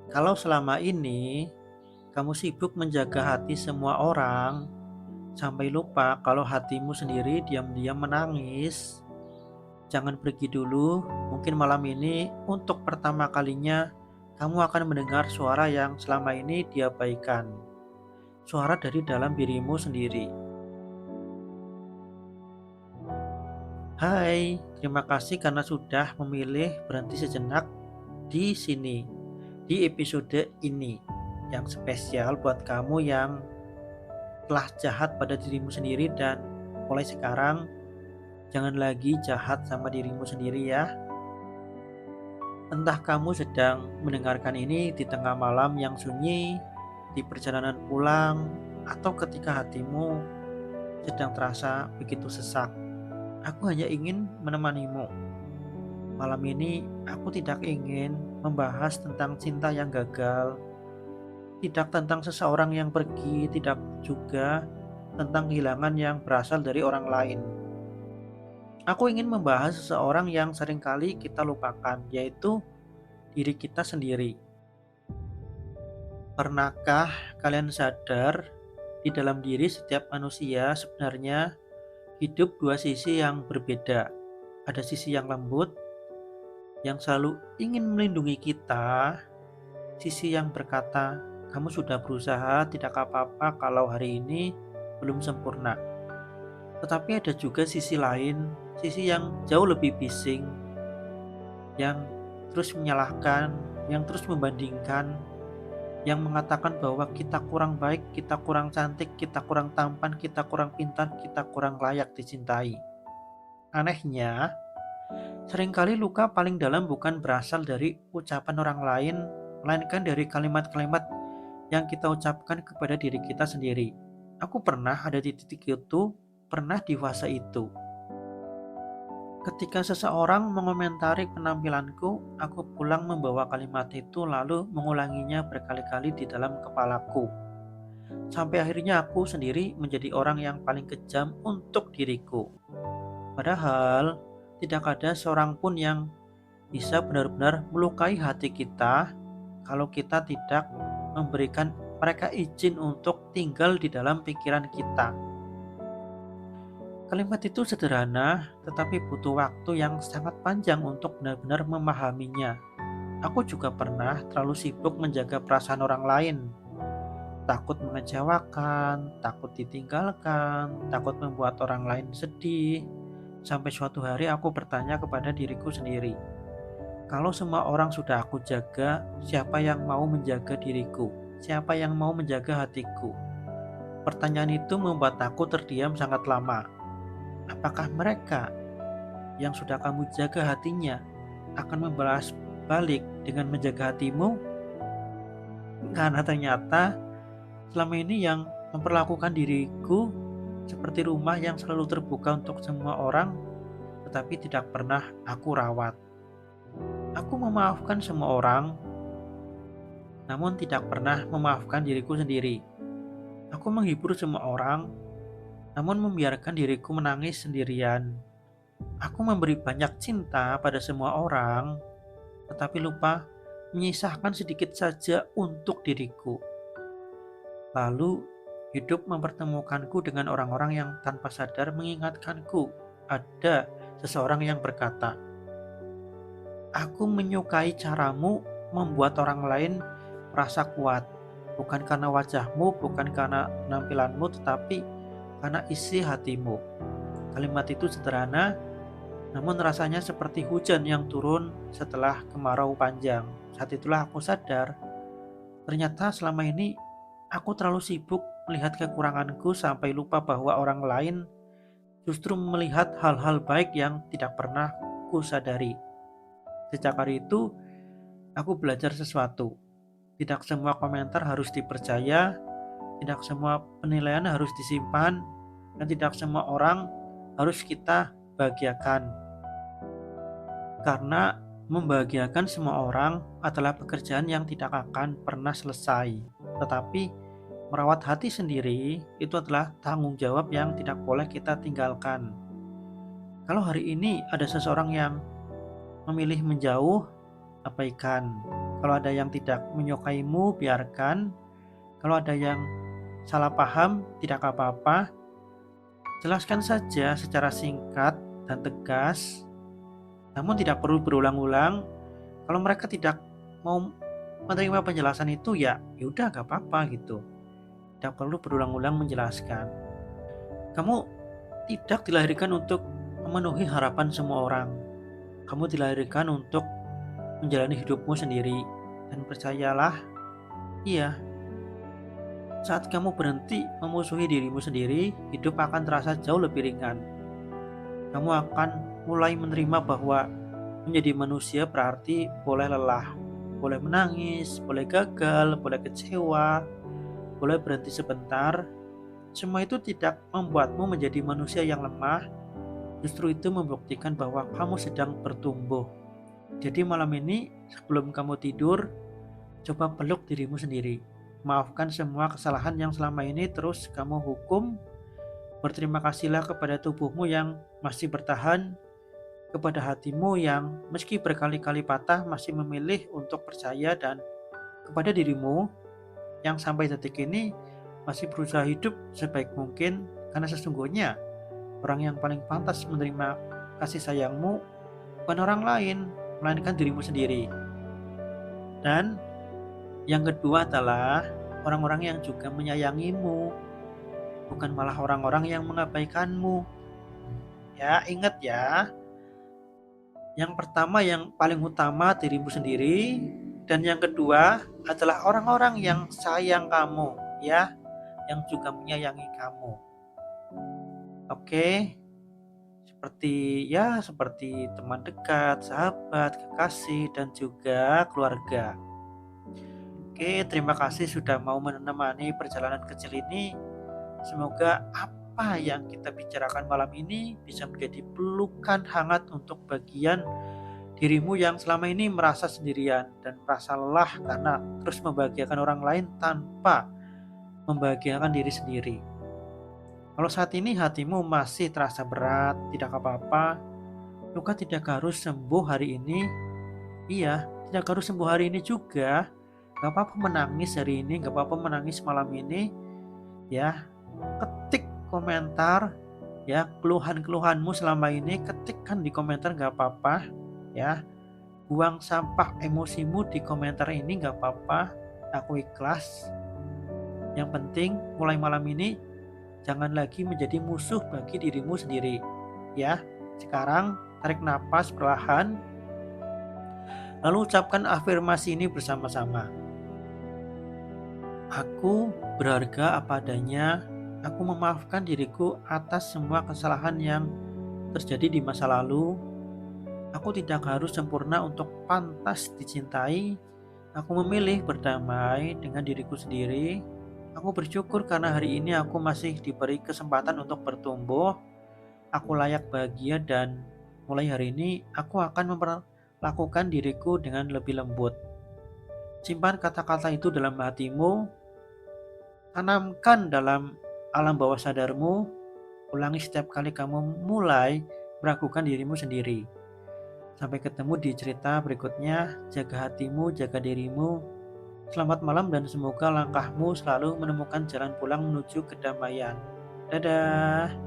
Kalau selama ini kamu sibuk menjaga hati semua orang, sampai lupa kalau hatimu sendiri diam-diam menangis, jangan pergi dulu. Mungkin malam ini untuk pertama kalinya kamu akan mendengar suara yang selama ini diabaikan. Suara dari dalam dirimu sendiri. Hai, terima kasih karena sudah memilih berhenti sejenak di sini, di episode ini yang spesial buat kamu yang telah jahat pada dirimu sendiri dan mulai sekarang jangan lagi jahat sama dirimu sendiri ya. Entah kamu sedang mendengarkan ini di tengah malam yang sunyi, di perjalanan pulang, atau ketika hatimu sedang terasa begitu sesak. Aku hanya ingin menemanimu. Malam ini aku tidak ingin membahas tentang cinta yang gagal, tidak tentang seseorang yang pergi, tidak juga tentang kehilangan yang berasal dari orang lain. Aku ingin membahas seseorang yang seringkali kita lupakan, yaitu diri kita sendiri. Pernahkah kalian sadar di dalam diri setiap manusia sebenarnya hidup dua sisi yang berbeda. Ada sisi yang lembut, yang selalu ingin melindungi kita, sisi yang berkata, kamu sudah berusaha, tidak apa-apa kalau hari ini belum sempurna. Tetapi ada juga sisi lain, sisi yang jauh lebih bising, yang terus menyalahkan, yang terus membandingkan, yang mengatakan bahwa kita kurang baik, kita kurang cantik, kita kurang tampan, kita kurang pintar, kita kurang layak dicintai. Anehnya, seringkali luka paling dalam bukan berasal dari ucapan orang lain, melainkan dari kalimat-kalimat yang kita ucapkan kepada diri kita sendiri. Aku pernah ada di titik itu, pernah di fase itu. Ketika seseorang mengomentari penampilanku, aku pulang membawa kalimat itu lalu mengulanginya berkali-kali di dalam kepalaku. Sampai akhirnya aku sendiri menjadi orang yang paling kejam untuk diriku. Padahal tidak ada seorang pun yang bisa benar-benar melukai hati kita kalau kita tidak memberikan mereka izin untuk tinggal di dalam pikiran kita. Kalimat itu sederhana, tetapi butuh waktu yang sangat panjang untuk benar-benar memahaminya. Aku juga pernah terlalu sibuk menjaga perasaan orang lain, takut mengecewakan, takut ditinggalkan, takut membuat orang lain sedih. Sampai suatu hari aku bertanya kepada diriku sendiri, kalau semua orang sudah aku jaga, siapa yang mau menjaga diriku? Siapa yang mau menjaga hatiku? Pertanyaan itu membuat aku terdiam sangat lama. Apakah mereka yang sudah kamu jaga hatinya akan membalas balik dengan menjaga hatimu? Karena ternyata selama ini yang memperlakukan diriku seperti rumah yang selalu terbuka untuk semua orang, tetapi tidak pernah aku rawat. Aku memaafkan semua orang, namun tidak pernah memaafkan diriku sendiri. Aku menghibur semua orang, namun membiarkan diriku menangis sendirian. Aku memberi banyak cinta pada semua orang, tetapi lupa menyisahkan sedikit saja untuk diriku. Lalu, hidup mempertemukanku dengan orang-orang yang tanpa sadar mengingatkanku. Ada seseorang yang berkata, aku menyukai caramu membuat orang lain merasa kuat. Bukan karena wajahmu, bukan karena penampilanmu, tetapi karena isi hatimu. Kalimat itu sederhana, namun rasanya seperti hujan yang turun setelah kemarau panjang. Saat itulah aku sadar, ternyata selama ini aku terlalu sibuk melihat kekuranganku sampai lupa bahwa orang lain justru melihat hal-hal baik yang tidak pernah ku sadari. Sejak hari itu, aku belajar sesuatu. Tidak semua komentar harus dipercaya, tidak semua penilaian harus disimpan, dan tidak semua orang harus kita bahagiakan. Karena membahagiakan semua orang adalah pekerjaan yang tidak akan pernah selesai. Tetapi merawat hati sendiri itu adalah tanggung jawab yang tidak boleh kita tinggalkan. Kalau hari ini ada seseorang yang memilih menjauh, abaikan. Kalau ada yang tidak menyukaimu, biarkan. Kalau ada yang salah paham, tidak apa-apa. Jelaskan saja secara singkat dan tegas, namun tidak perlu berulang-ulang. Kalau mereka tidak mau menerima penjelasan itu, ya udah gak apa-apa gitu. Tidak perlu berulang-ulang menjelaskan. Kamu tidak dilahirkan untuk memenuhi harapan semua orang. Kamu dilahirkan untuk menjalani hidupmu sendiri. Dan percayalah, iya, saat kamu berhenti memusuhi dirimu sendiri, hidup akan terasa jauh lebih ringan. Kamu akan mulai menerima bahwa menjadi manusia berarti boleh lelah, boleh menangis, boleh gagal, boleh kecewa, boleh berhenti sebentar. Semua itu tidak membuatmu menjadi manusia yang lemah, justru itu membuktikan bahwa kamu sedang bertumbuh. Jadi malam ini sebelum kamu tidur, coba peluk dirimu sendiri. Maafkan semua kesalahan yang selama ini terus kamu hukum. Berterima kasihlah kepada tubuhmu yang masih bertahan, kepada hatimu yang meski berkali-kali patah masih memilih untuk percaya, dan kepada dirimu yang sampai detik ini masih berusaha hidup sebaik mungkin, karena sesungguhnya orang yang paling pantas menerima kasih sayangmu bukan orang lain, melainkan dirimu sendiri. Dan yang kedua adalah orang-orang yang juga menyayangimu, bukan malah orang-orang yang mengabaikanmu. Ya, ingat ya. Yang pertama yang paling utama dirimu sendiri, dan yang kedua adalah orang-orang yang sayang kamu, ya, yang juga menyayangi kamu. Oke, seperti teman dekat, sahabat, kekasih, dan juga keluarga. Oke, terima kasih sudah mau menemani perjalanan kecil ini. Semoga apa yang kita bicarakan malam ini bisa menjadi pelukan hangat untuk bagian dirimu yang selama ini merasa sendirian dan merasa lelah karena terus membahagiakan orang lain tanpa membahagiakan diri sendiri. Kalau saat ini hatimu masih terasa berat, tidak apa-apa. Luka tidak harus sembuh hari ini. Iya, tidak harus sembuh hari ini juga. Gak apa-apa menangis hari ini, gak apa-apa menangis malam ini. Ya, ketik komentar, ya, keluhan-keluhanmu selama ini, ketikkan di komentar, gak apa-apa. Ya, buang sampah emosimu di komentar ini, gak apa-apa. Aku ikhlas. Yang penting mulai malam ini jangan lagi menjadi musuh bagi dirimu sendiri. Ya, sekarang tarik napas perlahan, lalu ucapkan afirmasi ini bersama-sama. Aku berharga apa adanya. Aku memaafkan diriku atas semua kesalahan yang terjadi di masa lalu. Aku tidak harus sempurna untuk pantas dicintai. Aku memilih berdamai dengan diriku sendiri. Aku bersyukur karena hari ini aku masih diberi kesempatan untuk bertumbuh. Aku layak bahagia, dan mulai hari ini aku akan memperlakukan diriku dengan lebih lembut. Simpan kata-kata itu dalam hatimu, tanamkan dalam alam bawah sadarmu, ulangi setiap kali kamu mulai meragukan dirimu sendiri. Sampai ketemu di cerita berikutnya. Jaga hatimu, jaga dirimu. Selamat malam dan semoga langkahmu selalu menemukan jalan pulang menuju kedamaian. Dadah.